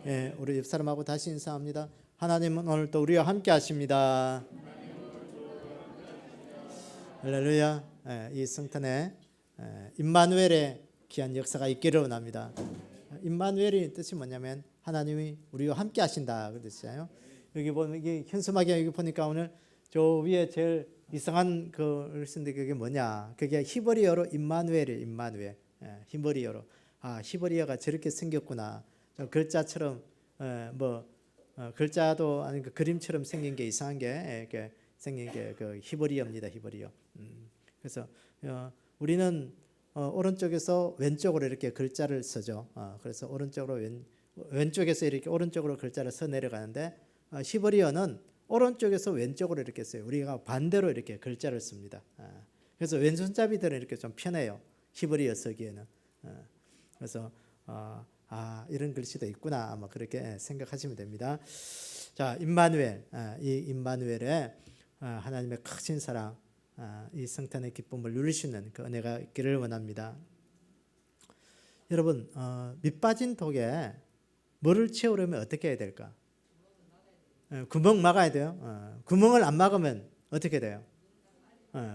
예, 우리 옆 사람하고 다시 인사합니다. 하나님은 오늘 또 우리와 함께 하십니다. 할렐루야. 예, 이 성탄에 임마누엘의 귀한 역사가 있기를 원합니다. 임마누엘의 뜻이 뭐냐면 하나님이 우리와 함께 하신다 그 뜻이에요. 여기 보면 이게 현수막에 여기 보니까 오늘 저 위에 제일 이상한 그 쓴데 그게 뭐냐? 그게 히브리어로 임마누엘이에요. 임마누엘. 히브리어로. 히브리어가 저렇게 생겼구나. 글자처럼 글자도 아니 그 그림처럼 생긴 게 이상한 게 이렇게 생긴 게 그 히브리어입니다. 히브리어. 그래서 우리는 오른쪽에서 왼쪽으로 이렇게 글자를 쓰죠. 그래서 오른쪽으로 왼쪽에서 이렇게 오른쪽으로 글자를 써 내려가는데 히브리어는 오른쪽에서 왼쪽으로 이렇게 써요. 우리가 반대로 이렇게 글자를 씁니다. 그래서 왼손잡이들은 이렇게 좀 편해요. 히브리어 쓰기에는. 그래서 이런 글씨도 있구나 아마 그렇게 생각하시면 됩니다. 자, 임마누엘, 이 임마누엘의 하나님의 크신 사랑, 이 성탄의 기쁨을 누릴 수 있는 그 은혜가 있기를 원합니다. 여러분, 밑 빠진 독에 물을 채우려면 어떻게 해야 될까? 구멍 막아야 돼요. 구멍을 안 막으면 어떻게 돼요?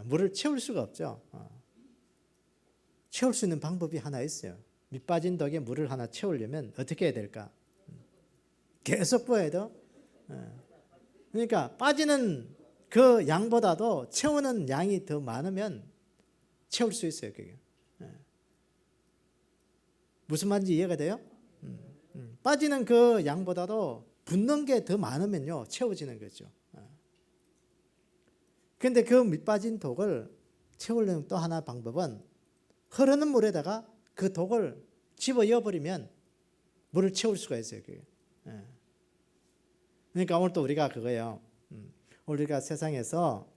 물을 채울 수가 없죠. 채울 수 있는 방법이 하나 있어요. 밑 빠진 덕에 물을 하나 채우려면 어떻게 해야 될까? 계속 부어야 돼요. 그러니까 빠지는 그 양보다도 채우는 양이 더 많으면 채울 수 있어요. 그게. 무슨 말인지 이해가 돼요? 빠지는 그 양보다도 붓는 게 더 많으면요 채워지는 거죠. 그런데 그 밑 빠진 독을 채우려는 또 하나 방법은 흐르는 물에다가 그 독을 집어넣어 버리면 물을 채울 수가 있어요. 그게. 그러니까 오늘 또 우리가 그거예요. 우리가 세상에서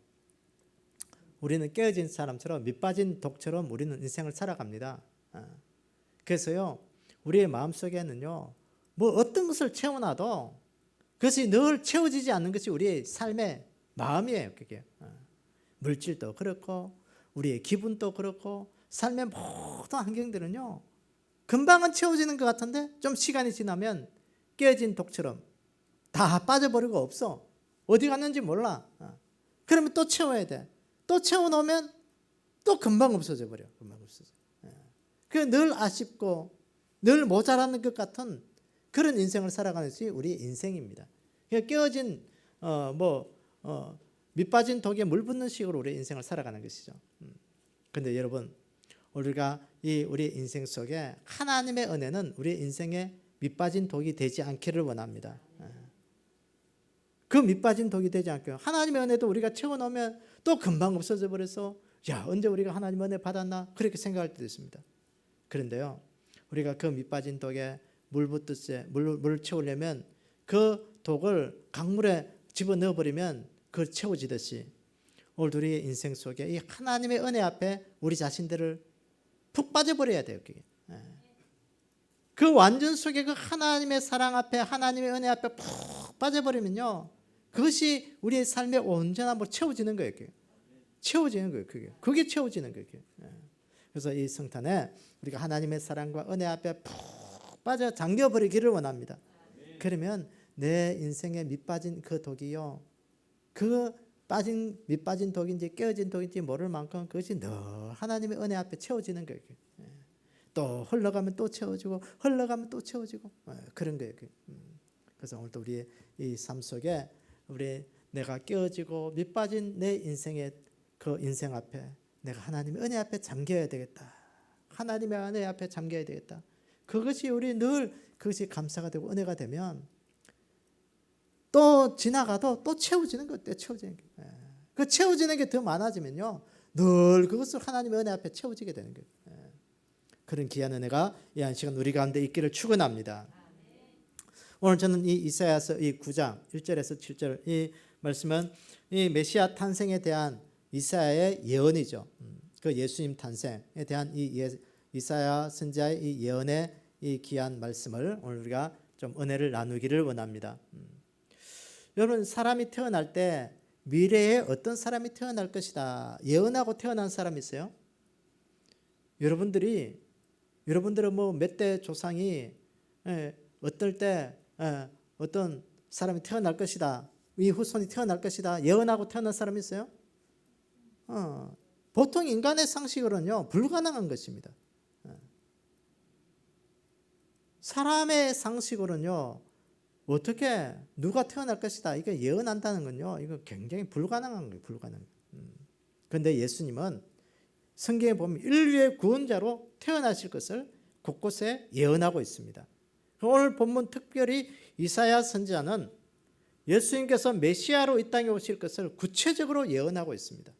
우리는 깨어진 사람처럼 밑 빠진 독처럼 우리는 인생을 살아갑니다. 그래서요 우리의 마음속에는요 뭐 어떤 것을 채워놔도 그것이 늘 채워지지 않는 것이 우리의 삶의 마음이에요. 그게 물질도 그렇고 우리의 기분도 그렇고 삶의 모든 환경들은요 금방은 채워지는 것 같은데 좀 시간이 지나면 깨어진 독처럼 다 빠져버리고 없어. 어디 갔는지 몰라. 그러면 또 채워야 돼. 또 채워놓으면 또 금방 없어져 버려. 금방 없어져. 늘 아쉽고 늘 모자라는 것 같은 그런 인생을 살아가는 것이 우리 인생입니다. 깨어진 밑 빠진 독에 물 붓는 식으로 우리 인생을 살아가는 것이죠. 그런데 여러분 우리가 우리 인생 속에 하나님의 은혜는 우리 인생에 밑 빠진 독이 되지 않기를 원합니다. 그 밑 빠진 독이 되지 않게 하나님의 은혜도 우리가 채워놓으면 또 금방 없어져 버려서 야 언제 우리가 하나님의 은혜 받았나 그렇게 생각할 때도 있습니다. 그런데요 우리가 그 밑 빠진 독에 물 붓듯이 물을 채우려면 그 독을 강물에 집어넣어 버리면 그걸 채워지듯이 오늘 우리의 인생 속에 이 하나님의 은혜 앞에 우리 자신들을 푹 빠져버려야 돼요. 그게. 그 완전 속에 그 하나님의 사랑 앞에 하나님의 은혜 앞에 푹 빠져버리면요 그것이 우리의 삶의 온전함으로 채워지는 거예요. 그게. 채워지는 거예요. 그게 채워지는 거예요. 그래서 이 성탄에 우리가 하나님의 사랑과 은혜 앞에 푹 빠져 잠겨버리기를 원합니다. 그러면 내 인생에 밑 빠진 그 독이요 그 밑 빠진 독인지 깨어진 독인지 모를 만큼 그것이 늘 하나님의 은혜 앞에 채워지는 거예요. 또 흘러가면 또 채워지고 흘러가면 또 채워지고 그런 거예요. 그래서 오늘도 우리의 이 삶 속에 내가 깨어지고 밑 빠진 내 인생의 그 인생 앞에 내가 하나님의 은혜 앞에 잠겨야 되겠다. 하나님의 은혜 앞에 잠겨야 되겠다. 그것이 우리 늘 그것이 감사가 되고 은혜가 되면 또 지나가도 또 채워지는 것 같아요. 채워지는 게. 그 채워지는 게 더 많아지면요 늘 그것을 하나님의 은혜 앞에 채워지게 되는 거예요. 그런 귀한 은혜가 이 한 시간 우리 가운데 있기를 축원합니다. 오늘 저는 이 이사야서 이 9장 1절에서 7절 이 말씀은 이 메시아 탄생에 대한 이사야의 예언이죠. 그 예수님 탄생에 대한 이 이사야 선지자의 이 예언의 이 귀한 말씀을 오늘 우리가 좀 은혜를 나누기를 원합니다. 여러분 사람이 태어날 때 미래에 어떤 사람이 태어날 것이다 예언하고 태어난 사람이 있어요? 여러분들은 뭐 몇 대 조상이 어떨 때 어떤 사람이 태어날 것이다, 이 후손이 태어날 것이다 예언하고 태어난 사람이 있어요? 보통 인간의 상식으로는요 불가능한 것입니다. 사람의 상식으로는요 어떻게 누가 태어날 것이다 이거 예언한다는 건요 이거 굉장히 불가능한 거예요. 불가능. 그런데 예수님은 성경에 보면 인류의 구원자로 태어나실 것을 곳곳에 예언하고 있습니다. 오늘 본문 특별히 이사야 선지자는 예수님께서 메시아로 이 땅에 오실 것을 구체적으로 예언하고 있습니다.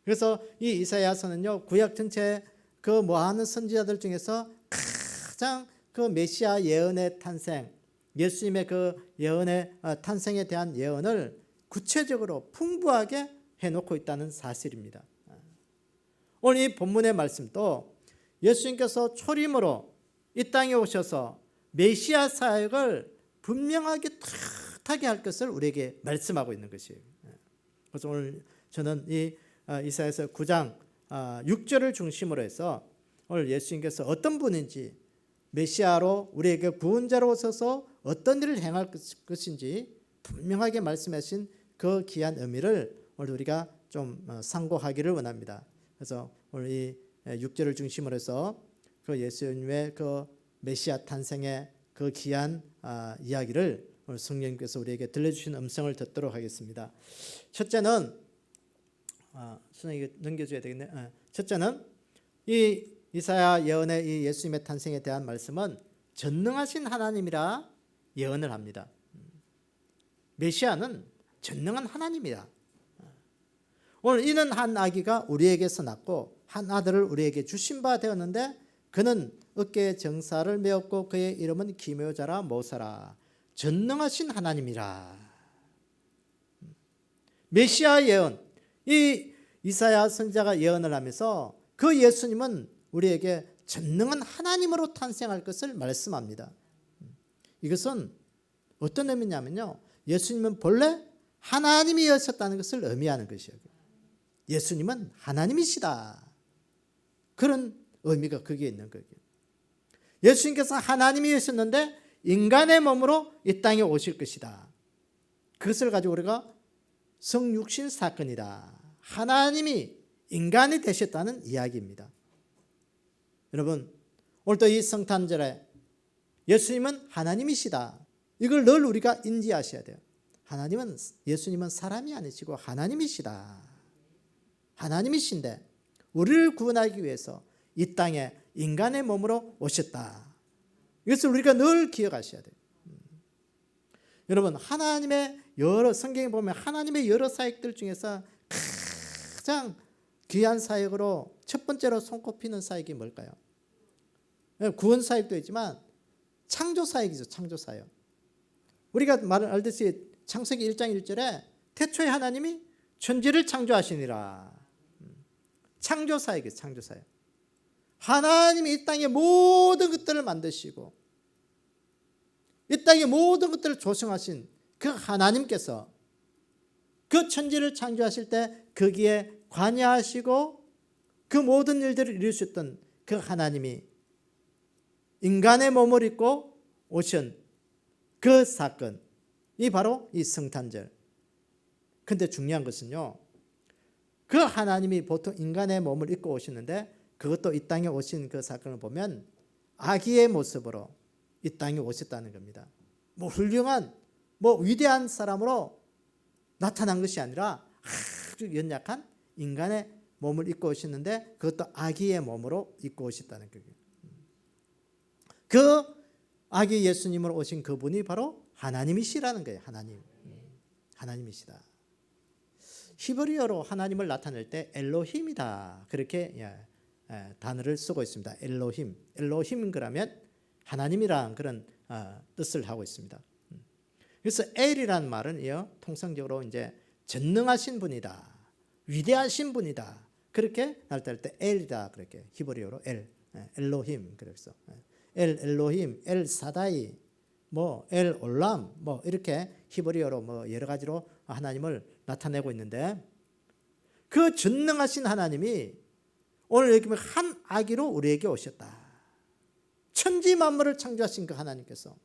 그래서 이 이사야서는요 구약 전체 그 뭐하는 선지자들 중에서 가장 그 메시아 예언의 탄생, 예수님의 그 예언의 탄생에 대한 예언을 구체적으로 풍부하게 해놓고 있다는 사실입니다. 오늘 이 본문의 말씀도 예수님께서 초림으로 이 땅에 오셔서 메시아 사역을 분명하게 탁하게 할 것을 우리에게 말씀하고 있는 것이에요. 그래서 오늘 저는 이 이사야서 9장 6절을 중심으로 해서 오늘 예수님께서 어떤 분인지 메시아로 우리에게 구원자로 오셔서 어떤 일을 행할 것인지 분명하게 말씀하신 그 귀한 의미를 오늘 우리가 좀 상고하기를 원합니다. 그래서 오늘 이 6절을 중심으로 해서 그 예수님의 그 메시아 탄생의 그 귀한 이야기를 오늘 성령님께서 우리에게 들려주신 음성을 듣도록 하겠습니다. 첫째는 선생님이 넘겨줘야 되겠네. 첫째는 이 이사야 예언의 이 예수님의 탄생에 대한 말씀은 전능하신 하나님이라 예언을 합니다. 메시아는 전능한 하나님이다. 오늘 이는 한 아기가 우리에게서 낳고 한 아들을 우리에게 주신 바 되었는데 그는 어깨에 정사를 메었고 그의 이름은 기묘자라 모사라 전능하신 하나님이라. 메시아 예언, 이 이사야 선지자가 예언을 하면서 그 예수님은 우리에게 전능한 하나님으로 탄생할 것을 말씀합니다. 이것은 어떤 의미냐면요 예수님은 본래 하나님이셨다는 것을 의미하는 것이에요. 예수님은 하나님이시다. 그런 의미가 거기에 있는 거예요. 예수님께서 하나님이셨는데 인간의 몸으로 이 땅에 오실 것이다. 그것을 가지고 우리가 성육신 사건이다. 하나님이 인간이 되셨다는 이야기입니다. 여러분 오늘도 이 성탄절에 예수님은 하나님이시다. 이걸 늘 우리가 인지하셔야 돼요. 예수님은 사람이 아니시고 하나님이시다. 하나님이신데 우리를 구원하기 위해서 이 땅에 인간의 몸으로 오셨다. 이것을 우리가 늘 기억하셔야 돼요. 여러분 하나님의 여러 성경에 보면 하나님의 여러 사역들 중에서 가장 귀한 사역으로 첫 번째로 손꼽히는 사역이 뭘까요? 구원 사역도 있지만 창조 사역이죠. 창조 사역. 우리가 알듯이 창세기 1장 1절에 태초에 하나님이 천지를 창조하시니라. 창조 사역이에요. 창조 사역. 하나님이 이 땅의 모든 것들을 만드시고 이 땅의 모든 것들을 조성하신 그 하나님께서 그 천지를 창조하실 때 거기에 관여하시고 그 모든 일들을 이루셨던 그 하나님이 인간의 몸을 입고 오신 그 사건이 바로 이 성탄절. 그런데 중요한 것은요 그 하나님이 보통 인간의 몸을 입고 오시는데 그것도 이 땅에 오신 그 사건을 보면 아기의 모습으로 이 땅에 오셨다는 겁니다. 뭐 훌륭한 위대한 사람으로 나타난 것이 아니라 아주 연약한 인간의 몸을 입고 오셨는데 그것도 아기의 몸으로 입고 오셨다는 거예요. 그 아기 예수님으로 오신 그분이 바로 하나님이시라는 거예요. 하나님이시다. 히브리어로 하나님을 나타낼 때 엘로힘이다. 그렇게 단어를 쓰고 있습니다. 엘로힘 그러면 하나님이란 그런 뜻을 하고 있습니다. 그래서 엘이란 말은요 통상적으로 이제 전능하신 분이다, 위대하신 분이다 그렇게 나타낼 때 엘이다 그렇게 히브리어로 엘로힘 그래서 엘로힘, 엘 사다이, 엘 올람 이렇게 히브리어로 여러 가지로 하나님을 나타내고 있는데 그 전능하신 하나님이 오늘 여기 보면 한 아기로 우리에게 오셨다. 천지 만물을 창조하신 그 하나님께서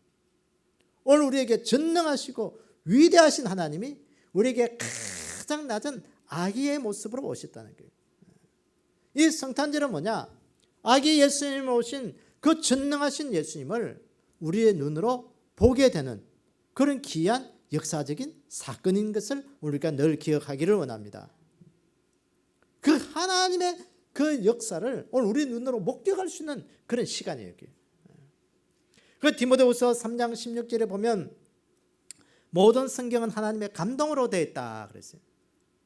오늘 우리에게 전능하시고 위대하신 하나님이 우리에게 가장 낮은 아기의 모습으로 오셨다는 거예요. 이 성탄절은 뭐냐? 아기 예수님이 오신 그 전능하신 예수님을 우리의 눈으로 보게 되는 그런 귀한 역사적인 사건인 것을 우리가 늘 기억하기를 원합니다. 그 하나님의 그 역사를 오늘 우리 눈으로 목격할 수 있는 그런 시간이에요. 그 디모데후서 3장 16절에 보면 모든 성경은 하나님의 감동으로 되어 있다 그랬어요.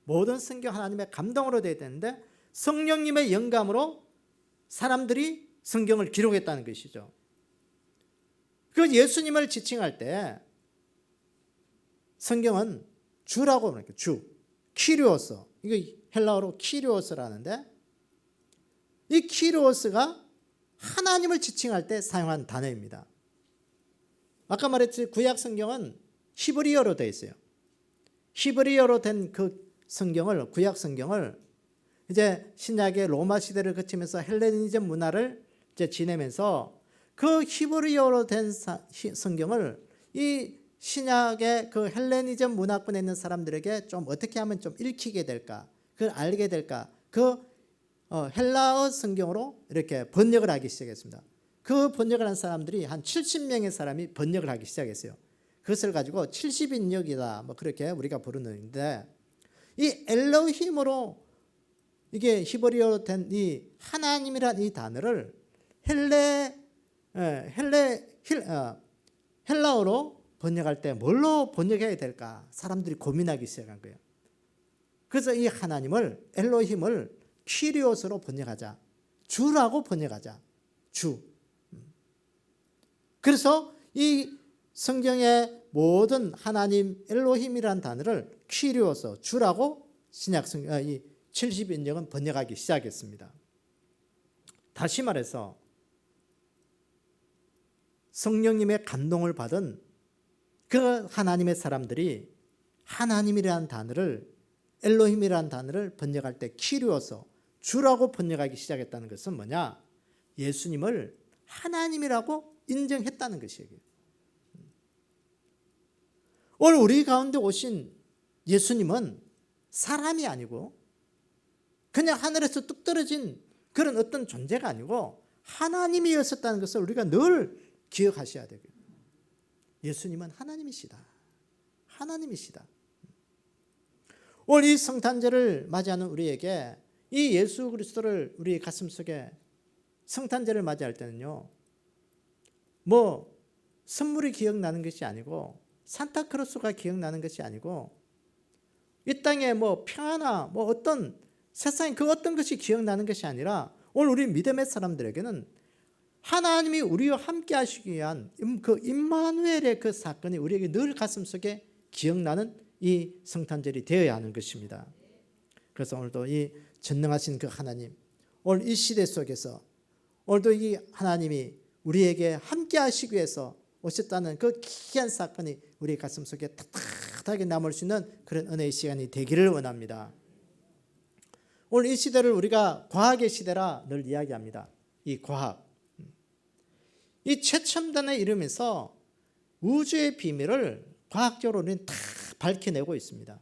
모든 성경 하나님의 감동으로 되어 있는데 성령님의 영감으로 사람들이 성경을 기록했다는 것이죠. 그 예수님을 지칭할 때 성경은 주라고 그러니까 주, 키리오스, 이거 헬라어로 키리오스라는데 이 키리오스가 하나님을 지칭할 때 사용한 단어입니다. 아까 말했듯이 구약 성경은 히브리어로 되어 있어요. 히브리어로 된 그 성경을, 구약 성경을 이제 신약의 로마 시대를 거치면서 헬레니즘 문화를 이제 지내면서 그 히브리어로 된 성경을 이 신약의 그 헬레니즘 문화권에 있는 사람들에게 좀 어떻게 하면 좀 읽히게 될까, 그걸 알게 될까, 그 헬라어 성경으로 이렇게 번역을 하기 시작했습니다. 그 번역을 한 사람들이 한 70명의 사람이 번역을 하기 시작했어요. 그것을 가지고 70인역이다 뭐 그렇게 우리가 부르는데, 이 엘로힘으로 이게 히브리어로 된 이 하나님이란 이 단어를 헬라어로 번역할 때 뭘로 번역해야 될까 사람들이 고민하기 시작한 거예요. 그래서 이 하나님을, 엘로힘을 키리오스로 번역하자, 주라고 번역하자, 주. 그래서 이 성경의 모든 하나님, 엘로힘이라는 단어를 키리오스, 주라고 신약 성경, 이 70인역은 번역하기 시작했습니다. 다시 말해서 성령님의 감동을 받은 그 하나님의 사람들이 하나님이라는 단어를, 엘로힘이라는 단어를 번역할 때 키리오스, 주라고 번역하기 시작했다는 것은 뭐냐? 예수님을 하나님이라고 인정했다는 것이에요. 오늘 우리 가운데 오신 예수님은 사람이 아니고 그냥 하늘에서 뚝 떨어진 그런 어떤 존재가 아니고 하나님이었었다는 것을 우리가 늘 기억하셔야 되고요. 예수님은 하나님이시다. 하나님이시다. 오늘 이 성탄절을 맞이하는 우리에게 이 예수 그리스도를 우리 가슴속에 성탄절을 맞이할 때는요, 뭐 선물이 기억나는 것이 아니고 산타크로스가 기억나는 것이 아니고 이 땅에 뭐 평화나 뭐 어떤 세상에 그 어떤 것이 기억나는 것이 아니라 오늘 우리 믿음의 사람들에게는 하나님이 우리와 함께 하시기 위한 그 임마누엘의 그 사건이 우리에게 늘 가슴속에 기억나는 이 성탄절이 되어야 하는 것입니다. 그래서 오늘도 이 전능하신 그 하나님, 오늘 이 시대 속에서 오늘도 이 하나님이 우리에게 함께 하시기 위해서 오셨다는 그 귀한 사건이 우리 가슴속에 탁탁하게 남을 수 있는 그런 은혜의 시간이 되기를 원합니다. 오늘 이 시대를 우리가 과학의 시대라 늘 이야기합니다. 이 과학, 이 최첨단을 이루면서 우주의 비밀을 과학적으로 우리는 다 밝혀내고 있습니다.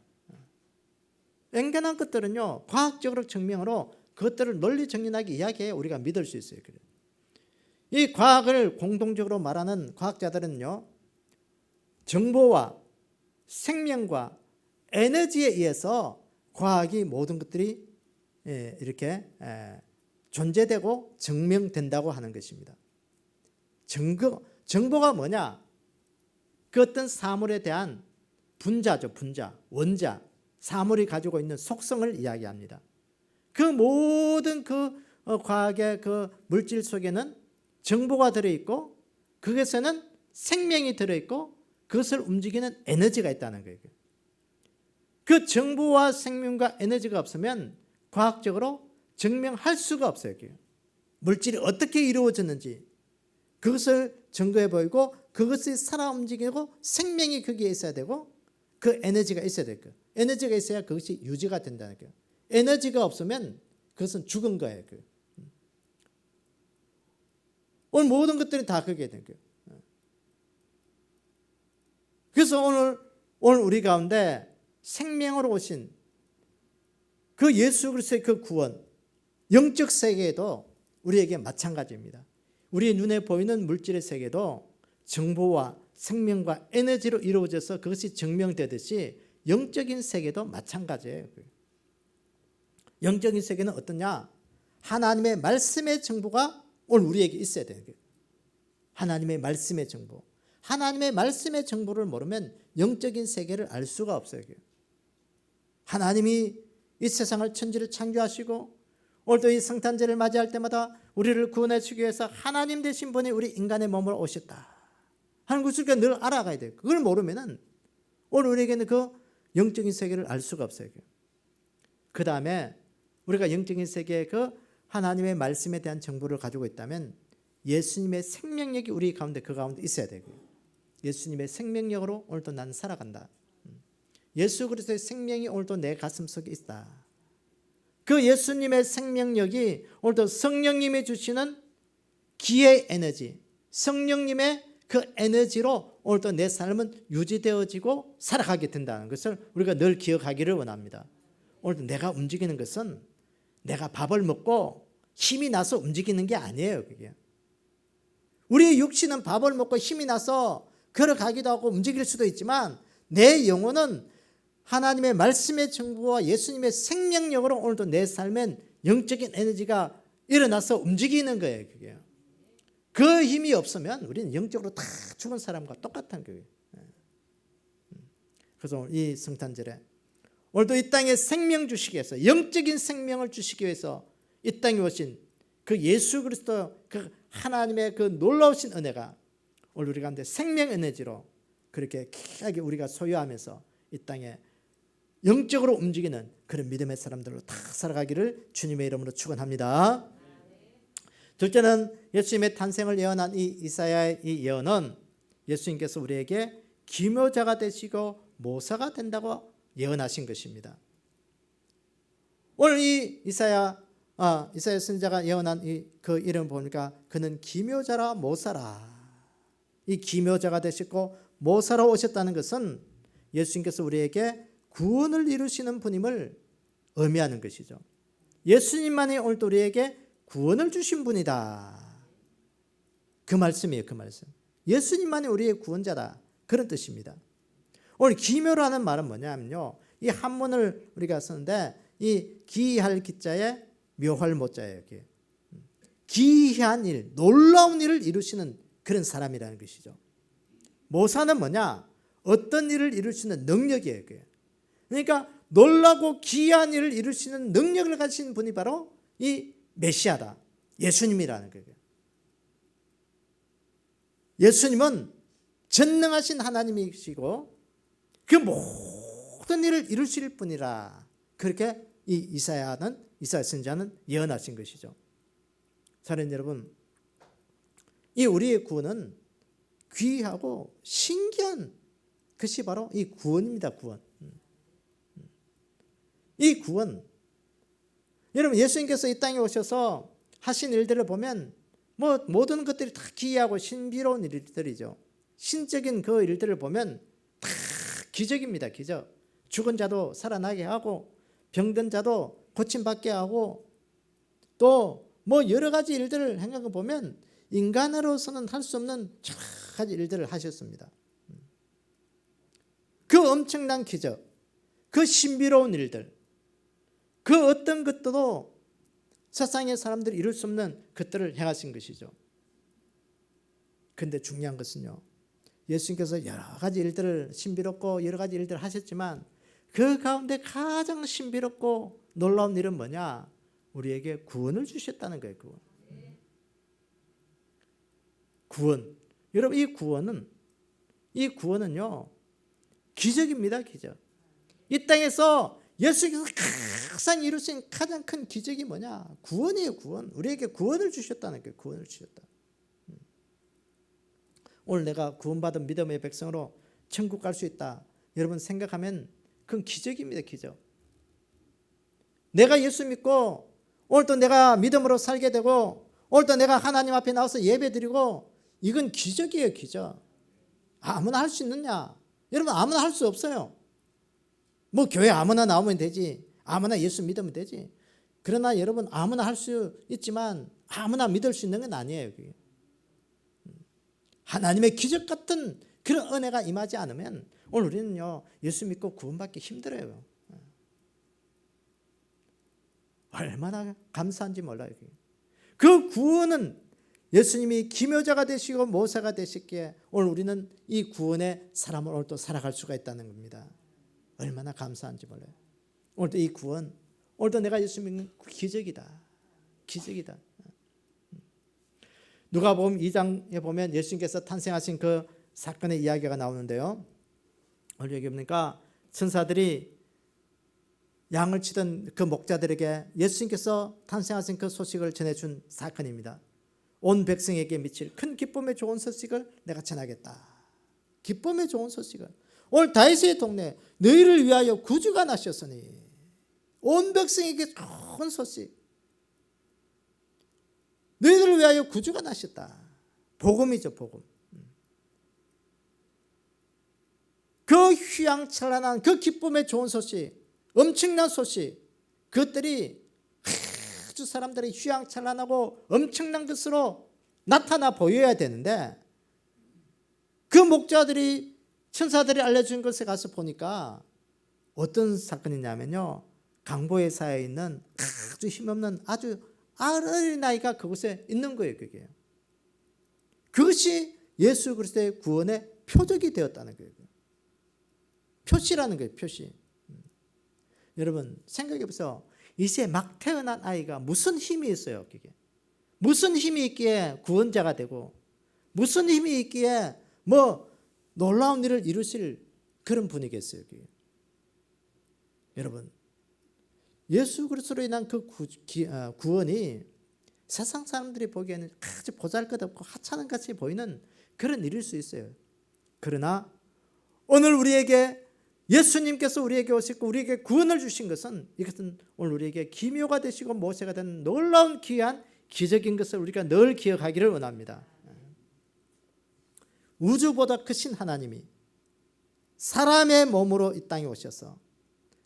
앵간한 것들은요, 과학적으로 증명으로 그것들을 널리 정연하게 이야기해 우리가 믿을 수 있어요. 이 과학을 공동적으로 말하는 과학자들은요, 정보와 생명과 에너지에 의해서 과학이 모든 것들이 이렇게 존재되고 증명된다고 하는 것입니다. 정보가 뭐냐? 그 어떤 사물에 대한 분자죠. 분자, 원자, 사물이 가지고 있는 속성을 이야기합니다. 그 모든 그 과학의 그 물질 속에는 정보가 들어있고 그것에는 생명이 들어있고 그것을 움직이는 에너지가 있다는 거예요. 그 정보와 생명과 에너지가 없으면 과학적으로 증명할 수가 없어요. 물질이 어떻게 이루어졌는지 그것을 증거해 보이고 그것이 살아 움직이고 생명이 거기에 있어야 되고 그 에너지가 있어야 될 거예요. 에너지가 있어야 그것이 유지가 된다는 거예요. 에너지가 없으면 그것은 죽은 거예요. 오늘 모든 것들이 다 그게 된 거예요. 그래서 오늘 우리 가운데 생명으로 오신 그 예수 그리스도의 그 구원, 영적 세계에도 우리에게 마찬가지입니다. 우리 눈에 보이는 물질의 세계도 정보와 생명과 에너지로 이루어져서 그것이 증명되듯이 영적인 세계도 마찬가지예요. 영적인 세계는 어떠냐? 하나님의 말씀의 정보가 오늘 우리에게 있어야 되는 거예요. 하나님의 말씀의 정보. 하나님의 말씀의 정보를 모르면 영적인 세계를 알 수가 없어요. 하나님이 이 세상을 천지를 창조하시고 오늘도 이 성탄절을 맞이할 때마다 우리를 구원해 주기 위해서 하나님 되신 분이 우리 인간의 몸으로 오셨다 하는 것을 늘 알아가야 돼요. 그걸 모르면 오늘 우리에게는 그 영적인 세계를 알 수가 없어요. 그 다음에 우리가 영적인 세계의 그 하나님의 말씀에 대한 정보를 가지고 있다면 예수님의 생명력이 우리 가운데 그 가운데 있어야 되고요. 예수님의 생명력으로 오늘도 난 살아간다. 예수 그리스도의 생명이 오늘도 내 가슴 속에 있다. 그 예수님의 생명력이 오늘도 성령님이 주시는 기의 에너지, 성령님의 그 에너지로 오늘도 내 삶은 유지되어지고 살아가게 된다는 것을 우리가 늘 기억하기를 원합니다. 오늘도 내가 움직이는 것은 내가 밥을 먹고 힘이 나서 움직이는 게 아니에요. 그게. 우리의 육신은 밥을 먹고 힘이 나서 걸어가기도 하고 움직일 수도 있지만 내 영혼은 하나님의 말씀의 정보와 예수님의 생명력으로 오늘도 내 삶엔 영적인 에너지가 일어나서 움직이는 거예요. 그게. 그 힘이 없으면 우리는 영적으로 다 죽은 사람과 똑같은 거예요. 그래서 오늘 이 성탄절에 오늘도 이 땅에 생명 주시기 위해서 영적인 생명을 주시기 위해서 이 땅에 오신 그 예수 그리스도 그 하나님의 그 놀라우신 은혜가 오늘 우리 가운데 생명 에너지로 그렇게 귀하게 우리가 소유하면서 이 땅에 영적으로 움직이는 그런 믿음의 사람들로 다 살아가기를 주님의 이름으로 축원합니다. 둘째는 예수님의 탄생을 예언한 이 이사야의 이 예언은 예수님께서 우리에게 기묘자가 되시고 모사가 된다고 예언하신 것입니다. 오늘 이 이사야 선지자가 예언한 그 이름 보니까 그는 기묘자라 모사라. 이 기묘자가 되시고 모사로 오셨다는 것은 예수님께서 우리에게 구원을 이루시는 분임을 의미하는 것이죠. 예수님만이 오늘도 우리에게 구원을 주신 분이다. 그 말씀이에요. 그 말씀. 예수님만이 우리의 구원자다. 그런 뜻입니다. 오늘 기묘라는 말은 뭐냐면요. 이 한문을 우리가 쓰는데 이 기할 기자에 묘할 모자예요. 기이한 일, 놀라운 일을 이루시는 그런 사람이라는 것이죠. 모사는 뭐냐? 어떤 일을 이루시는 능력이에요. 그러니까 놀라고 기이한 일을 이루시는 능력을 가진 분이 바로 이 메시아다. 예수님이라는 거예요. 예수님은 전능하신 하나님이시고 그 모든 일을 이루실 분이라. 그렇게 이 이사야 선지자는 예언하신 것이죠. 사랑하는 여러분, 이 우리의 구원은 귀하고 신기한 것이 바로 이 구원입니다. 구원. 이 구원. 여러분, 예수님께서 이 땅에 오셔서 하신 일들을 보면 모든 것들이 다 기이하고 신비로운 일들이죠. 신적인 그 일들을 보면 다 기적입니다. 기적. 죽은 자도 살아나게 하고 병든 자도 고침받게 하고 또 여러 가지 일들을 행한 거 보면 인간으로서는 할 수 없는 여러 가지 일들을 하셨습니다. 그 엄청난 기적, 그 신비로운 일들, 그 어떤 것도 세상의 사람들이 이룰 수 없는 것들을 행하신 것이죠. 그런데 중요한 것은요, 예수님께서 여러 가지 일들을 신비롭고 여러 가지 일들을 하셨지만 그 가운데 가장 신비롭고 놀라운 일은 뭐냐? 우리에게 구원을 주셨다는 거예요. 구원. 여러분, 이 구원은요 기적입니다. 기적. 이 땅에서 예수께서 가장 이루신 가장 큰 기적이 뭐냐? 구원이에요. 구원. 우리에게 구원을 주셨다는 거예요. 구원을 주셨다. 오늘 내가 구원받은 믿음의 백성으로 천국 갈 수 있다. 여러분 생각하면 그건 기적입니다. 기적. 내가 예수 믿고 오늘도 내가 믿음으로 살게 되고 오늘도 내가 하나님 앞에 나와서 예배 드리고 이건 기적이에요. 기적. 아무나 할 수 있느냐? 여러분 아무나 할 수 없어요. 뭐 교회 아무나 나오면 되지, 아무나 예수 믿으면 되지. 그러나 여러분 아무나 할 수 있지만 아무나 믿을 수 있는 건 아니에요. 그게. 하나님의 기적 같은 그런 은혜가 임하지 않으면 오늘 우리는요 예수 믿고 구원받기 힘들어요. 얼마나 감사한지 몰라요. 그 구원은 예수님이 기묘자가 되시고 모세가 되셨기에 오늘 우리는 이 구원의 사람을 오늘 또 살아갈 수가 있다는 겁니다. 얼마나 감사한지 몰라요. 오늘도 이 구원, 오늘도 내가 예수 믿는 기적이다. 기적이다. 누가복음 2장에 보면 예수님께서 탄생하신 그 사건의 이야기가 나오는데요. 오늘 여기 보니까 천사들이 양을 치던 그 목자들에게 예수님께서 탄생하신 그 소식을 전해준 사건입니다. 온 백성에게 미칠 큰 기쁨의 좋은 소식을 내가 전하겠다. 기쁨의 좋은 소식을. 오늘 다윗의 동네 너희를 위하여 구주가 나셨으니 온 백성에게 좋은 소식. 너희들을 위하여 구주가 나셨다. 복음이죠, 복음. 그 휘황찬란한 그 기쁨의 좋은 소식, 엄청난 소식, 그것들이 아주 사람들이 휘황찬란하고 엄청난 것으로 나타나 보여야 되는데 그 목자들이 천사들이 알려준 것에 가서 보니까 어떤 사건이냐면요, 강보에 쌓여 있는 아주 힘없는 아주 어린아이가 그곳에 있는 거예요. 그것이 예수 그리스도의 구원의 표적이 되었다는 거예요. 표시라는 거예요. 표시. 여러분 생각해 보세요. 이제 막 태어난 아이가 무슨 힘이 있어요? 그게 무슨 힘이 있기에 구원자가 되고 무슨 힘이 있기에 뭐 놀라운 일을 이루실 그런 분이겠어요. 그게. 여러분 예수 그리스도로 인한 그 구원이 세상 사람들이 보기에는 아주 보잘것없고 하찮은 같이 보이는 그런 일일 수 있어요. 그러나 오늘 우리에게 예수님께서 우리에게 오시고 우리에게 구원을 주신 것은 이것은 오늘 우리에게 기묘가 되시고 모세가 된 놀라운 귀한 기적인 것을 우리가 늘 기억하기를 원합니다. 우주보다 크신 하나님이 사람의 몸으로 이 땅에 오셔서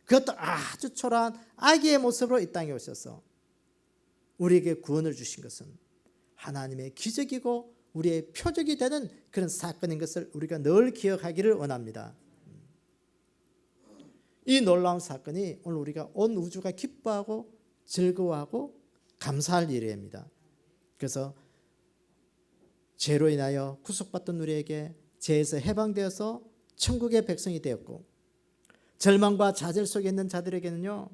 그것도 아주 초라한 아기의 모습으로 이 땅에 오셔서 우리에게 구원을 주신 것은 하나님의 기적이고 우리의 표적이 되는 그런 사건인 것을 우리가 늘 기억하기를 원합니다. 이 놀라운 사건이 오늘 우리가 온 우주가 기뻐하고 즐거워하고 감사할 일입니다. 그래서 죄로 인하여 구속받던 우리에게 죄에서 해방되어서 천국의 백성이 되었고 절망과 좌절 속에 있는 자들에게는요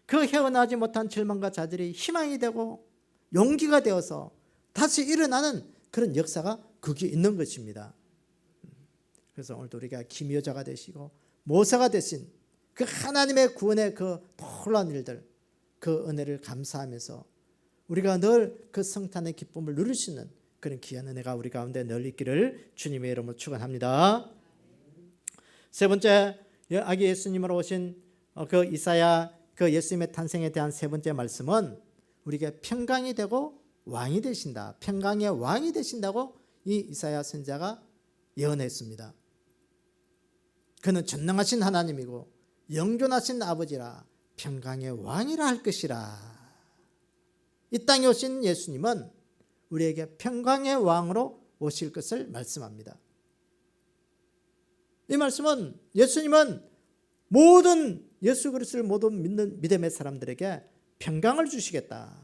그 헤어나지 못한 절망과 좌절이 희망이 되고 용기가 되어서 다시 일어나는 그런 역사가 거기에 있는 것입니다. 그래서 오늘도 우리가 기묘자가 되시고 모세가 되신 그 하나님의 구원의 그 놀라운 일들, 그 은혜를 감사하면서 우리가 늘 그 성탄의 기쁨을 누릴 수 있는 그런 귀한 은혜가 우리 가운데 늘 있기를 주님의 이름으로 축원합니다. 세 번째, 아기 예수님으로 오신 그 이사야 그 예수님의 탄생에 대한 세 번째 말씀은 우리에게 평강이 되고 왕이 되신다. 평강의 왕이 되신다고 이 이사야 선지자가 예언했습니다. 그는 전능하신 하나님이고 영존하신 아버지라 평강의 왕이라 할 것이라. 이 땅에 오신 예수님은 우리에게 평강의 왕으로 오실 것을 말씀합니다. 이 말씀은 예수님은 모든 예수 그리스도를 모든 믿는 믿음의 사람들에게 평강을 주시겠다.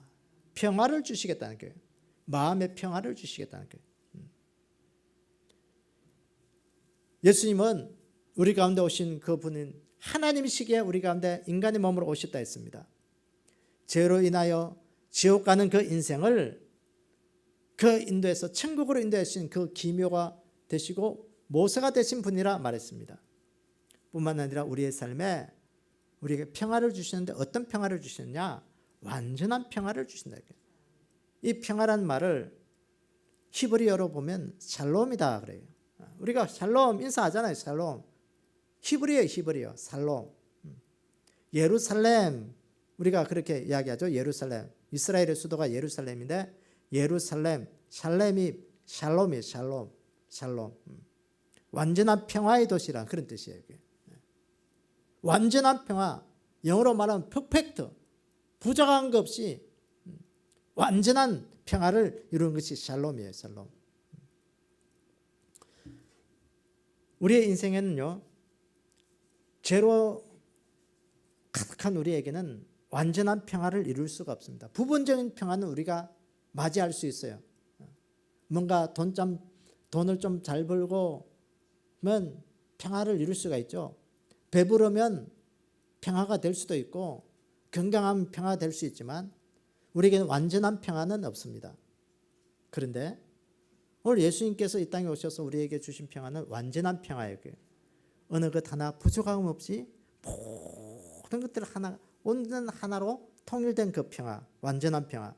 평화를 주시겠다는 거예요. 마음의 평화를 주시겠다는 거예요. 예수님은 우리 가운데 오신 그 분은 하나님이시기에 우리 가운데 인간의 몸으로 오셨다 했습니다. 죄로 인하여 지옥 가는 그 인생을 그 인도에서 천국으로 인도하신 그 기묘가 되시고 모세가 되신 분이라 말했습니다. 뿐만 아니라 우리의 삶에 우리에게 평화를 주시는데 어떤 평화를 주시느냐? 완전한 평화를 주신다. 이 평화란 말을 히브리어로 보면 샬롬이다 그래요. 우리가 샬롬 인사하잖아요. 샬롬. 히브리어 살롬. 예루살렘 우리가 그렇게 이야기하죠. 예루살렘. 이스라엘의 수도가 예루살렘인데 예루살렘 샬렘이 샬롬이에요. 샬롬. 완전한 평화의 도시라 그런 뜻이에요. 완전한 평화, 영어로 말하면 퍼펙트, 부족한 것 없이 완전한 평화를 이루는 것이 샬롬이에요. 샬롬. 우리의 인생에는요, 죄로 가득한 우리에게는 완전한 평화를 이룰 수가 없습니다. 부분적인 평화는 우리가 맞이할 수 있어요. 뭔가 돈을 좀 잘 벌고 면 평화를 이룰 수가 있죠. 배부르면 평화가 될 수도 있고 건강하면 평화가 될 수 있지만 우리에게는 완전한 평화는 없습니다. 그런데 오늘 예수님께서 이 땅에 오셔서 우리에게 주신 평화는 완전한 평화예요. 어느 것 하나 부족함 없이 모든 것들을 온전 하나로 통일된 그 평화, 완전한 평화.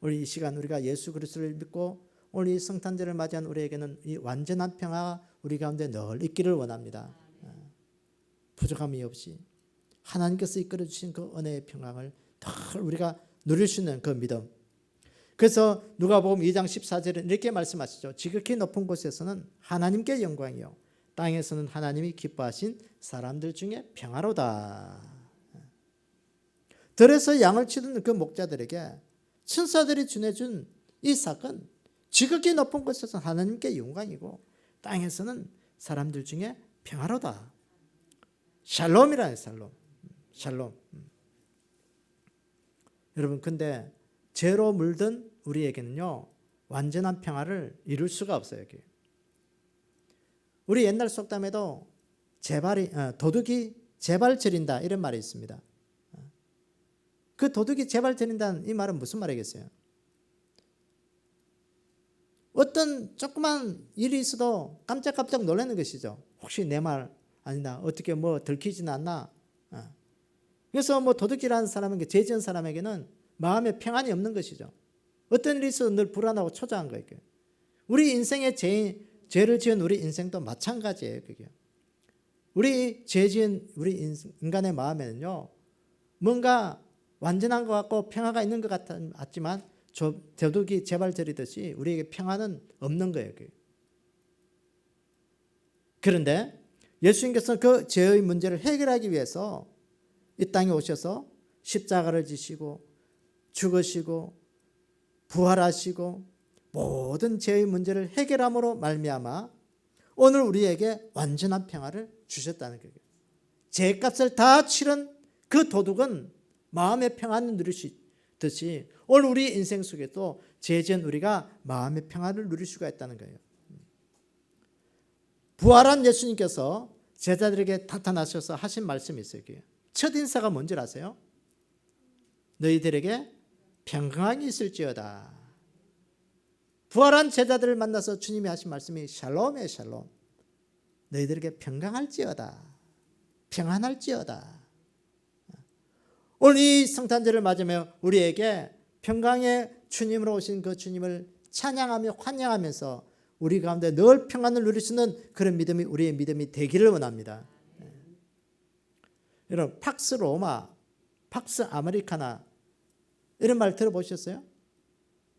우리 이 시간 우리가 예수 그리스도를 믿고 오늘 이 성탄절을 맞이한 우리에게는 이 완전한 평화가 우리 가운데 늘 있기를 원합니다. 부족함이 없이 하나님께서 이끌어 주신 그 은혜의 평강을 늘 우리가 누릴 수 있는 그 믿음. 그래서 누가복음 2장 14절에 이렇게 말씀하시죠. 지극히 높은 곳에서는 하나님께 영광이요 땅에서는 하나님이 기뻐하신 사람들 중에 평화로다. 들에서 양을 치는 그 목자들에게 천사들이 전해준 이 사건, 지극히 높은 곳에서는 하나님께 영광이고 땅에서는 사람들 중에 평화로다. 샬롬이라는 샬롬. 샬롬. 여러분, 근데 죄로 물든 우리에게는요, 완전한 평화를 이룰 수가 없어요. 여기. 우리 옛날 속담에도 도둑이 제발 저린다 이런 말이 있습니다. 그 도둑이 제발 저린다는 이 말은 무슨 말이겠어요? 어떤 조그만 일이 있어도 깜짝깜짝 놀라는 것이죠. 혹시 내 말 아니다. 어떻게 뭐 들키지는 않나? 그래서 뭐 도둑질하는 사람에게, 죄 지은 사람에게는 마음에 평안이 없는 것이죠. 어떤 일이 있어도 늘 불안하고 초조한 거예요. 우리 인생의 죄를 지은 우리 인생도 마찬가지예요. 그게. 우리 죄 지은 우리 인간의 마음에는요, 뭔가 완전한 것 같고 평화가 있는 것 같지만 도둑이 제발 저리듯이 우리에게 평화는 없는 거예요. 그게. 그런데 예수님께서는 그 죄의 문제를 해결하기 위해서 이 땅에 오셔서 십자가를 지시고 죽으시고 부활하시고 모든 죄의 문제를 해결함으로 말미암아 오늘 우리에게 완전한 평화를 주셨다는 거예요. 죄값을 다 치른 그 도둑은 마음의 평안을 누릴 수 있듯이 오늘 우리 인생 속에도 죄 지은 우리가 마음의 평안을 누릴 수가 있다는 거예요. 부활한 예수님께서 제자들에게 나타나셔서 하신 말씀이 있어요. 첫 인사가 뭔지 아세요? 너희들에게 평강이 있을지어다. 부활한 제자들을 만나서 주님이 하신 말씀이 샬롬이에요. 샬롬. 너희들에게 평강할지어다. 평안할지어다. 오늘 이 성탄절을 맞으며 우리에게 평강의 주님으로 오신 그 주님을 찬양하며 환영하면서 우리 가운데 늘 평안을 누릴 수 있는 그런 믿음이 우리의 믿음이 되기를 원합니다. 여러분, 팍스 로마, 팍스 아메리카나 이런 말 들어보셨어요?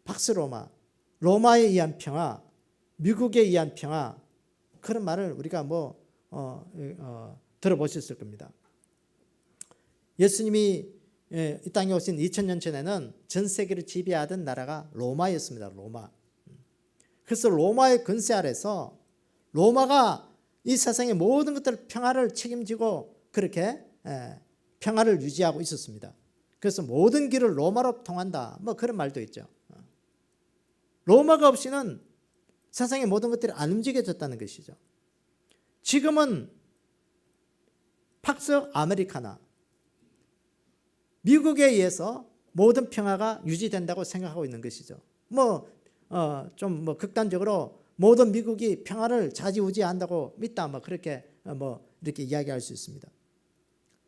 팍스 로마, 로마에 의한 평화, 미국에 의한 평화, 그런 말을 우리가 들어보셨을 겁니다. 예수님이 이 땅에 오신 2000년 전에는 전 세계를 지배하던 나라가 로마였습니다. 로마. 그래서 로마의 근세 아래서 로마가 이 세상의 모든 것들 평화를 책임지고 그렇게 평화를 유지하고 있었습니다. 그래서 모든 길을 로마로 통한다. 뭐 그런 말도 있죠. 로마가 없이는 세상의 모든 것들이 안 움직여졌다는 것이죠. 지금은 팍스 아메리카나, 미국에 의해서 모든 평화가 유지된다고 생각하고 있는 것이죠. 좀 극단적으로 모든 미국이 평화를 좌지우지한다고 믿다, 그렇게 이렇게 이야기할 수 있습니다.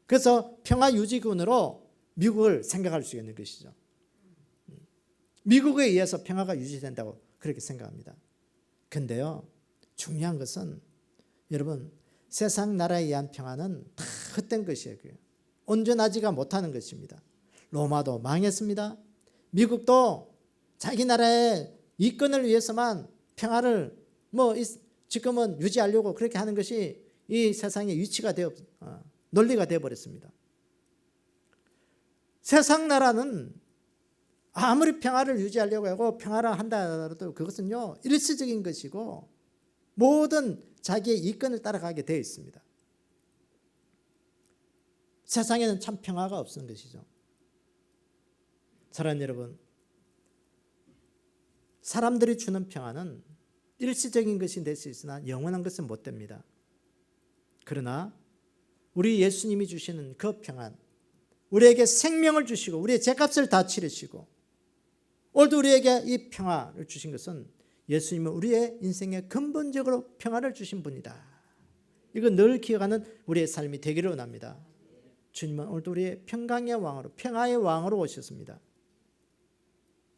그래서 평화 유지군으로 미국을 생각할 수 있는 것이죠. 미국에 의해서 평화가 유지된다고 그렇게 생각합니다. 근데요, 중요한 것은 여러분, 세상 나라에 의한 평화는 다 헛된 것이에요. 온전하지가 못하는 것입니다. 로마도 망했습니다. 미국도 자기 나라의 이권을 위해서만 평화를 지금은 유지하려고 그렇게 하는 것이 이 세상의 위치가 논리가 되어버렸습니다. 세상 나라는 아무리 평화를 유지하려고 하고 평화를 한다 하더라도 그것은요 일시적인 것이고 모든 자기의 이권을 따라가게 되어 있습니다. 세상에는 참 평화가 없는 것이죠. 사랑하는 여러분, 사람들이 주는 평화는 일시적인 것이 될 수 있으나 영원한 것은 못 됩니다. 그러나 우리 예수님이 주시는 그 평안, 우리에게 생명을 주시고 우리의 죄값을 다 치르시고 오늘도 우리에게 이 평화를 주신 것은 예수님은 우리의 인생에 근본적으로 평화를 주신 분이다. 이거 늘 기억하는 우리의 삶이 되기를 원합니다. 주님은 오늘도 우리의 평강의 왕으로, 평화의 왕으로 오셨습니다.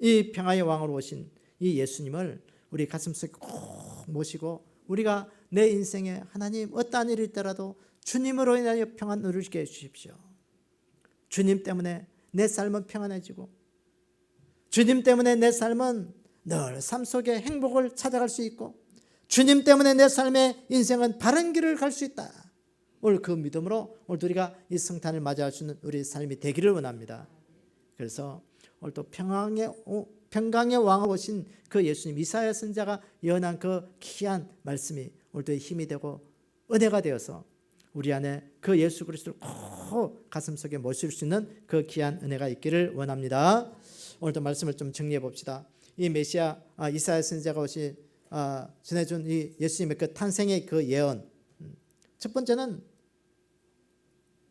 이 평화의 왕으로 오신 이 예수님을 우리 가슴속에 꼭 모시고 우리가 내 인생에 하나님 어떠한 일이 있더라도 주님으로 인하여 평안 누리게 해주십시오. 주님 때문에 내 삶은 평안해지고 주님 때문에 내 삶은 늘 삶 속에 행복을 찾아갈 수 있고 주님 때문에 내 삶의 인생은 바른 길을 갈 수 있다. 오늘 그 믿음으로 오늘 우리가 이 성탄을 맞이할 수 있는 우리의 삶이 되기를 원합니다. 그래서 오늘 또 평강의 왕으로 오신 그 예수님 이사야 선지자가 예언한 그 귀한 말씀이 오늘도 힘이 되고 은혜가 되어서 우리 안에 그 예수 그리스도를 꼭 가슴속에 모실 수 있는 그 귀한 은혜가 있기를 원합니다. 오늘도 말씀을 좀 정리해 봅시다. 이 메시아 이사야 선지자가 전해준 이 예수님의 그 탄생의 그 예언, 첫 번째는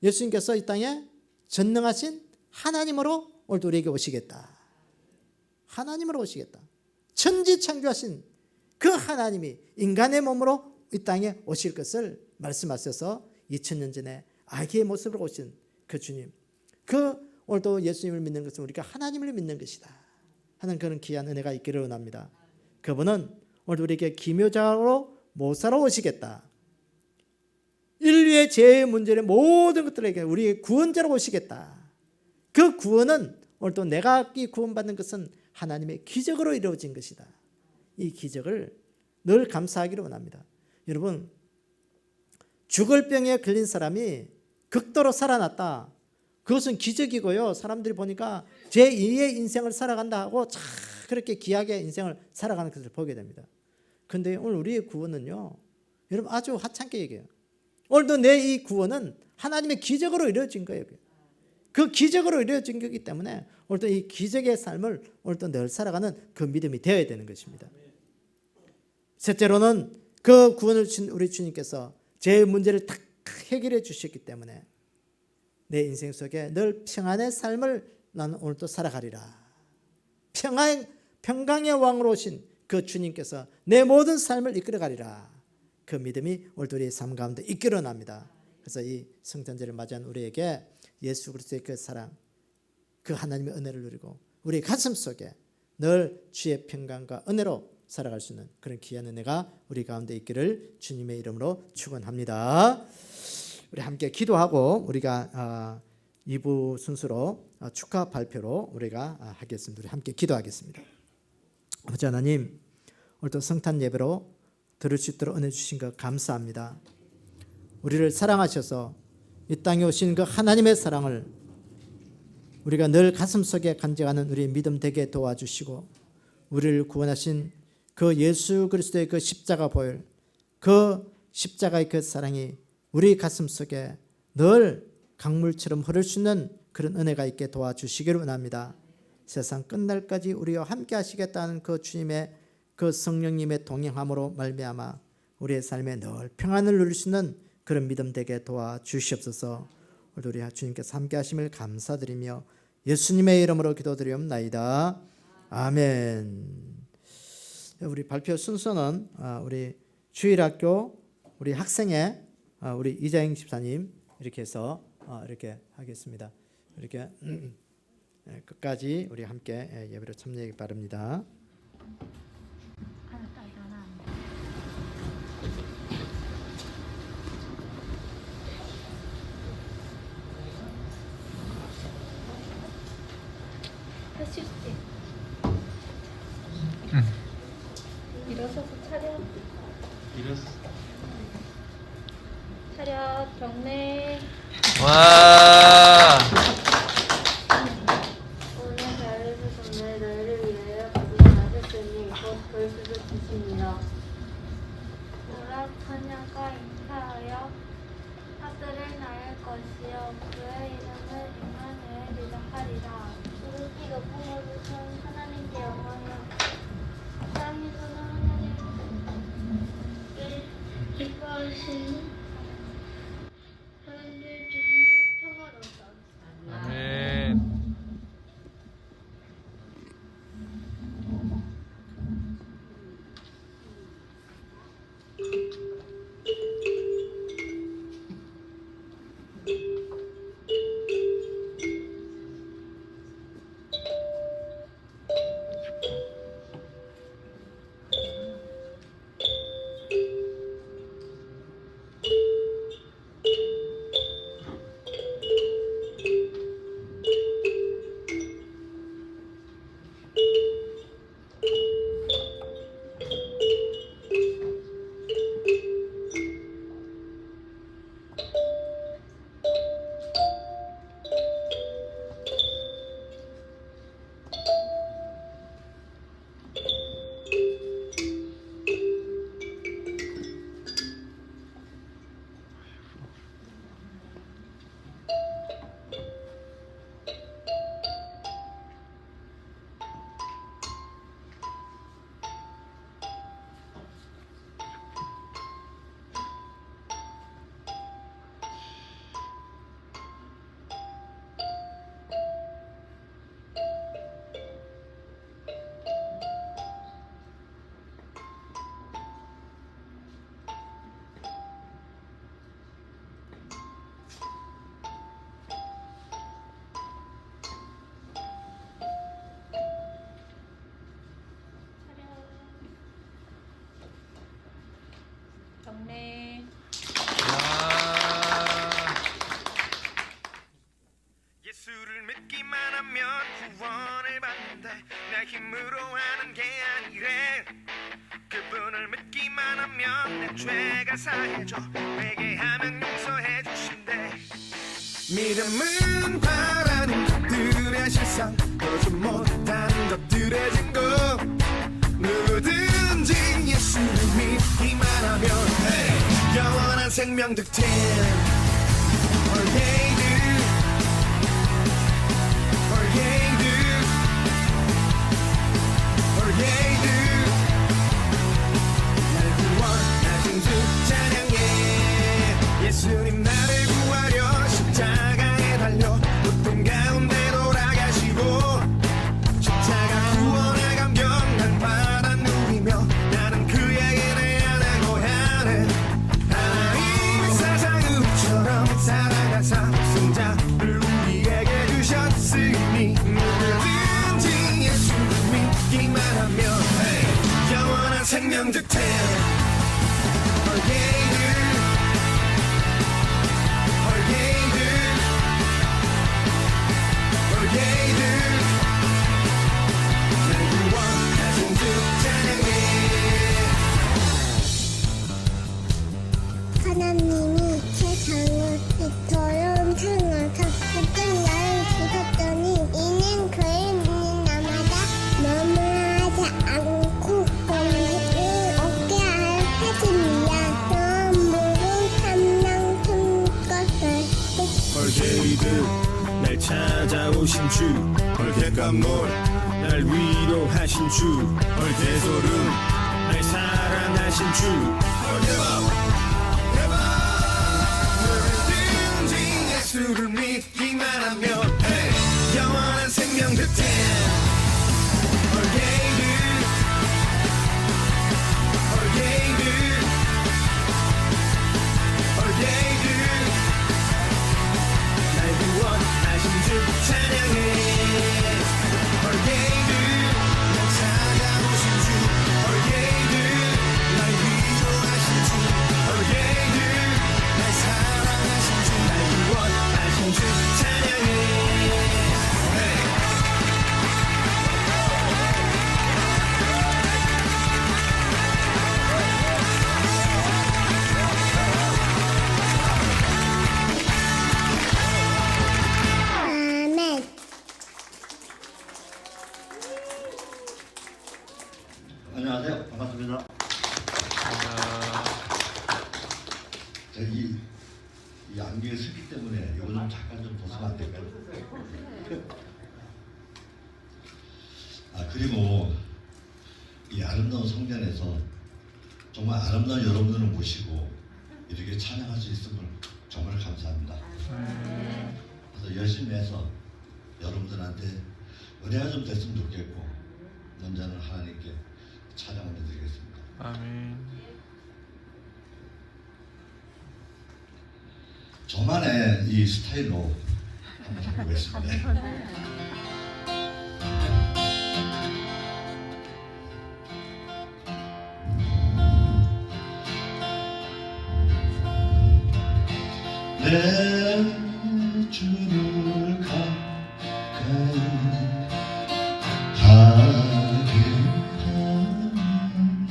예수님께서 이 땅에 전능하신 하나님으로 오늘도 우리에게 오시겠다. 하나님으로 오시겠다. 천지 창조하신 그 하나님이 인간의 몸으로 이 땅에 오실 것을 말씀하셔서 2000년 전에 아기의 모습으로 오신 그 주님, 그 오늘도 예수님을 믿는 것은 우리가 하나님을 믿는 것이다 하는 그런 귀한 은혜가 있기를 원합니다. 그분은 오늘 우리에게 기묘자로 모사로 오시겠다. 인류의 죄의 문제의 모든 것들에게 우리의 구원자로 오시겠다. 그 구원은 오늘 또 내가 구원받는 것은 하나님의 기적으로 이루어진 것이다. 이 기적을 늘 감사하기를 원합니다. 여러분, 죽을 병에 걸린 사람이 극도로 살아났다. 그것은 기적이고요. 사람들이 보니까 제2의 인생을 살아간다 하고 참 그렇게 귀하게 인생을 살아가는 것을 보게 됩니다. 그런데 오늘 우리의 구원은요, 여러분 아주 하찮게 얘기해요. 오늘도 내 이 구원은 하나님의 기적으로 이루어진 거예요. 그 기적으로 이루어진 거기 때문에 오늘도 이 기적의 삶을 오늘도 늘 살아가는 그 믿음이 되어야 되는 것입니다. 셋째로는 그 구원을 주신 우리 주님께서 제 문제를 딱 해결해 주셨기 때문에 내 인생 속에 늘 평안의 삶을 나는 오늘도 살아가리라. 평강의 왕으로 오신 그 주님께서 내 모든 삶을 이끌어가리라. 그 믿음이 오늘도 우리의 삶 가운데 있기를 원합니다. 그래서 이 성탄절을 맞이한 우리에게 예수 그리스도의 그 사랑, 그 하나님의 은혜를 누리고 우리 가슴 속에 늘 주의 평강과 은혜로 살아갈 수 있는 그런 귀한 은혜가 우리 가운데 있기를 주님의 이름으로 축원합니다. 우리 함께 기도하고 우리가 2부 순서로 축하 발표로 우리가 하겠습니다. 우리 함께 기도하겠습니다. 아버지 하나님, 오늘도 성탄 예배로 들을 수 있도록 은혜 주신 것 감사합니다. 우리를 사랑하셔서 이 땅에 오신 그 하나님의 사랑을 우리가 늘 가슴속에 간직하는 우리의 믿음 되게 도와주시고 우리를 구원하신 그 예수 그리스도의 그 십자가 보혈, 그 십자가의 그 사랑이 우리 가슴속에 늘 강물처럼 흐를 수 있는 그런 은혜가 있게 도와주시기를 원합니다. 세상 끝날까지 우리와 함께 하시겠다는 그 주님의 그 성령님의 동행함으로 말미암아 우리의 삶에 늘 평안을 누릴 수 있는 그런 믿음 되게 도와주시옵소서. 오늘 우리 주님께서 함께 하심을 감사드리며 예수님의 이름으로 기도드리옵나이다. 아멘. 우리 발표 순서는 우리 주일학교 우리 학생회 우리 이자영 집사님 이렇게 해서 이렇게 하겠습니다. 이렇게 끝까지 우리 함께 예배로 참여하기 바랍니다. 일어서서 차려. 차렷 경례. 와. 오늘 자리에서 너희를 위하여 거듭나셨으니 곧 그리스도 주시니라. 오락하냐가 잉타하여 하늘을 날 것이요 그의 이름을 임마누엘이라 하리라. 지극히 높은 곳에서는 하나님께 영광이요 땅에서는 하나님께 기뻐하시는 사람들 중에 평화롭다. 아멘. 경례. 예수를 믿기만 하면 구원을 받는데 내 힘으로 하는 게 아니래. 그분을 믿기만 하면 내 죄가 사해져 회개하면 용서해 주신대. 믿음은 바라는 것들의 실상 보지 못하는 것들의 증거. 누구든지 예수를 믿기만 하면 영원한 생명 득템. 예수님 나를 구하려 십자가에 달려 고통 가운데 돌아가시고 십자가 구원의 감격 날마다 누리며 나는 그에게 내 안에 고향을 하나님의 사랑으로처럼 살아가사 승자를 우리에게 주셨으니 누구든지 예수를 믿기만 하면 영원한 생명 득템. 하나님이 세상을 이토록 사랑하사 그때 나를 주셨더니 이는 그의 나마다 머무르지 않고 공식을 얻게 할 하심이야. 또한 모든 탐랑 숨것을 헐게이드 날 찾아오신 주, 헐게감놀 날 위로하신 주, 헐게소름 날 사랑하신 주, 헐게밥 누구든지 예수를 믿기만 하면 영원한 생명 득템. 헐게이드 헐게이드 헐게이드 날 구원하신 주 찬양해. 헐게이드 날 찾아오신 주, 헐게이드 날 위로하신 주, 헐게이드 날 사랑하신 주, 날 구원하신 주 찬양해. 저이 안경에 습기 때문에 이거 좀 잠깐 좀 벗으면 안 될까요? 아 그리고 이 아름다운 성전에서 정말 아름다운 여러분들을 모시고 이렇게 찬양할 수 있음을 정말 감사합니다. 그래서 열심히 해서 여러분들한테 은혜가 좀 됐으면 좋겠고 먼저는 하나님께 찬양을 해드리겠습니다. 아멘. 저만의 이 스타일로 한번 해보겠습니다. 내 주를 가까이 하게 하는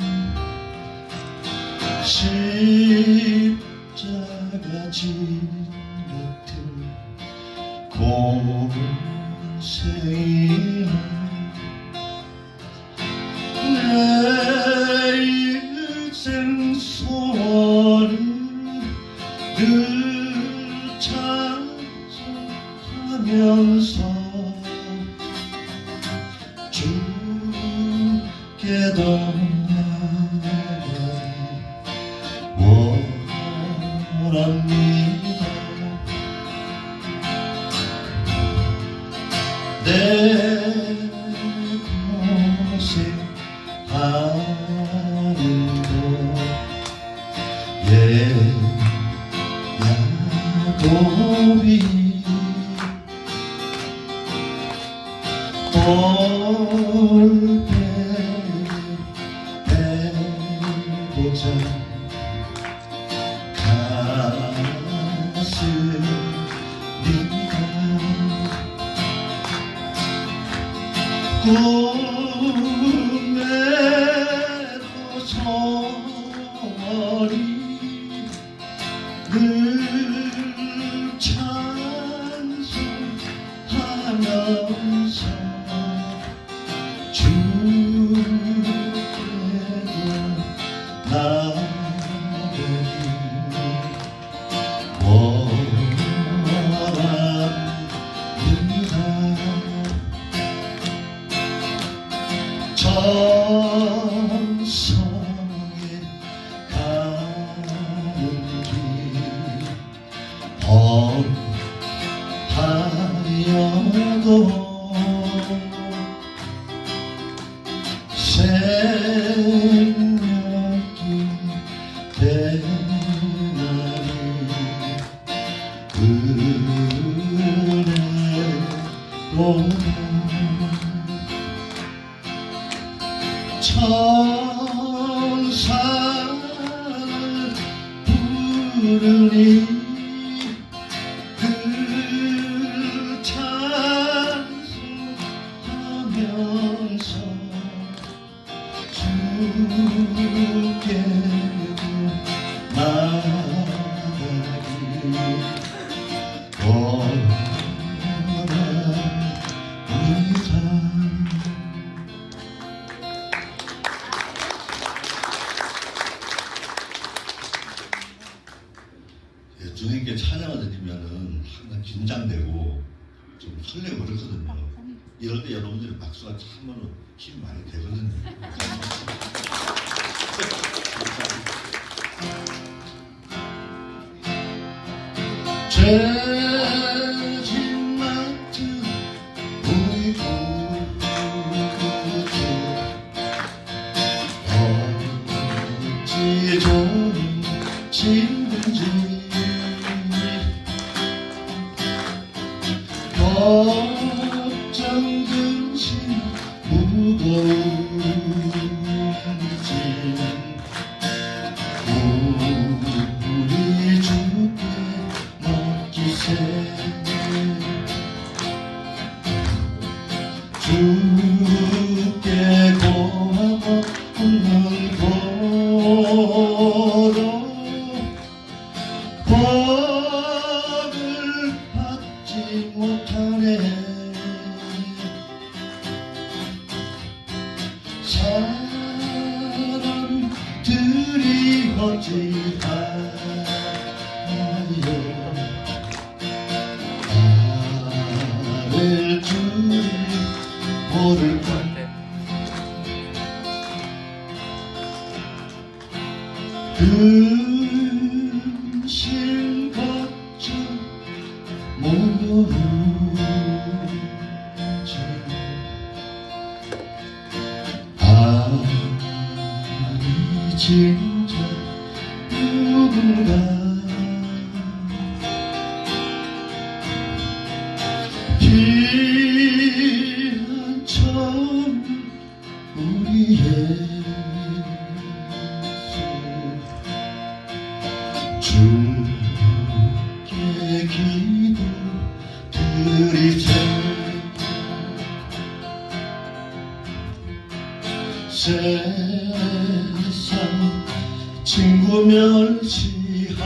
십자가 진 같은 고생이야 내 인생 소원을 늘 찬송하면서 주께도 나아가기 원합니다. 내 고생하는 것 야곱이 올빼보자 갔습니다. 꿈에도 소원이 늘 찬송하면서 주께도 나아가기 원합니다. 정성에 가는 길 험하여도 생명이 되나니 은혜로다 천사를 부르니 그 찬송하면서 주께도 나아가기 원합니다. 주님께 찬양을 드리면은 항상 긴장되고 좀 설레고 그렇거든요. 이럴 때 여러분들의 박수가 참으로 힘이 많이 되거든요. 죄진 맡은 우리 구주 어찌 좋은 친구인지 걱정 근심 무거운지 우리 주께 맡기세. 주께 고하고 웃는 고로 복을 받지 못하네. 사람들이 어찌하랴 근심 걱정 모르지 아니 진짜 누군가 피한처럼 우리 예수 주께 기도 드리세 세상 친구 멸시하고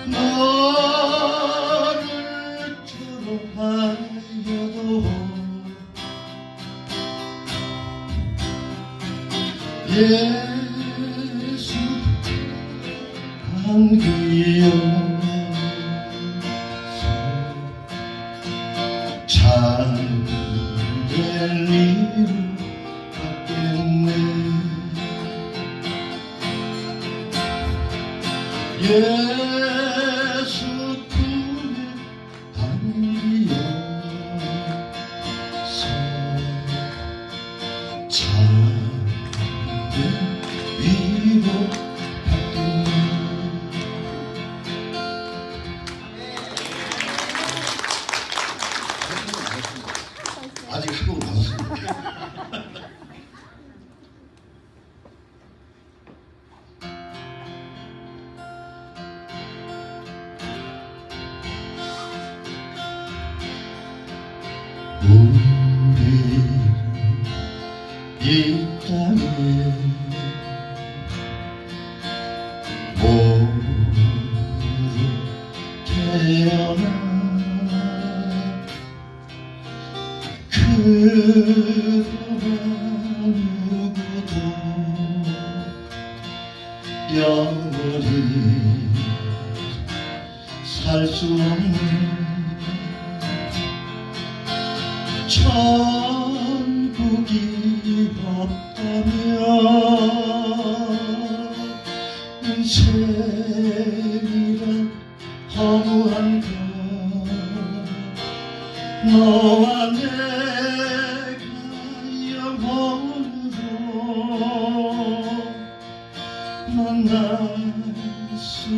너를 괴로워하여도 예수 안기어서 참될 이유 받겠네 예수 품에 안기어서 참된 위로 받겠네 아직 한국 남았습니다. 우리 이 땅에 모두 태어나 그러나 누구도 영원히 살 수 없는 천국이 없다면 인생이란 허무한 것 너와 내가 영원으로 만날 수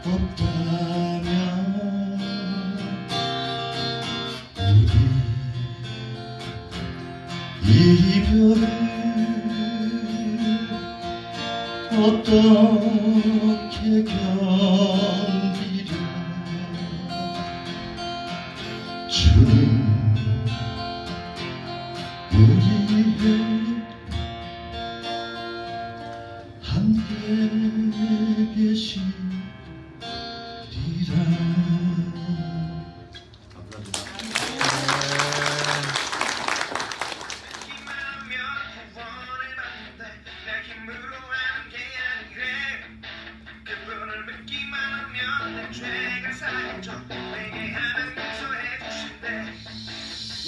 없다면 이별을 어떻게 견디랴 주님 우리의 함께 계시리라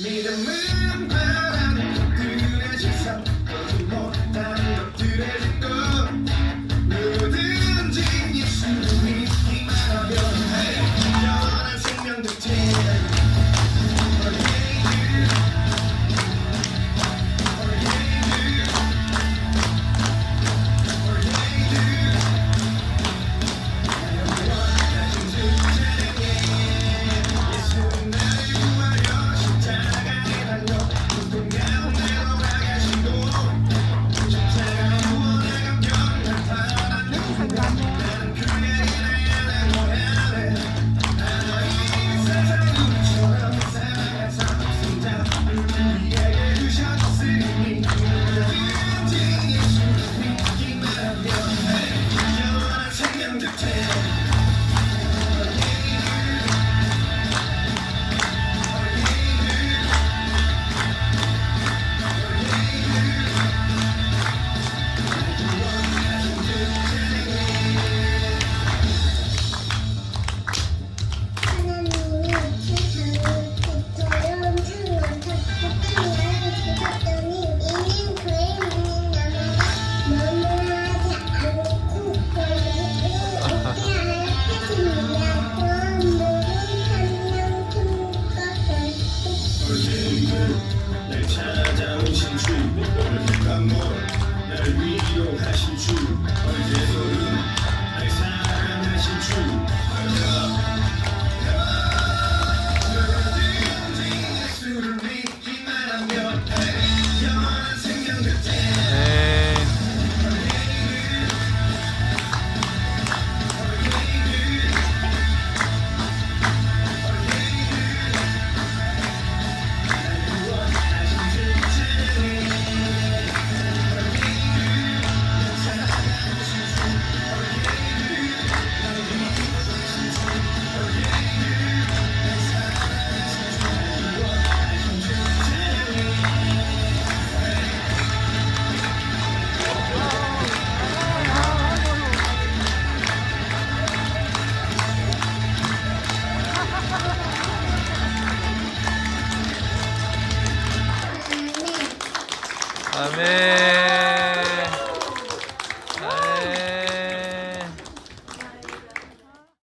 믿음은 바라는 것들의 세상 거짓 못하는 것들의 증거 누구든지 예수를 믿기만 하면 영원한 생명 득템 예수는 나를 구하려 십자가에 달려 아멘.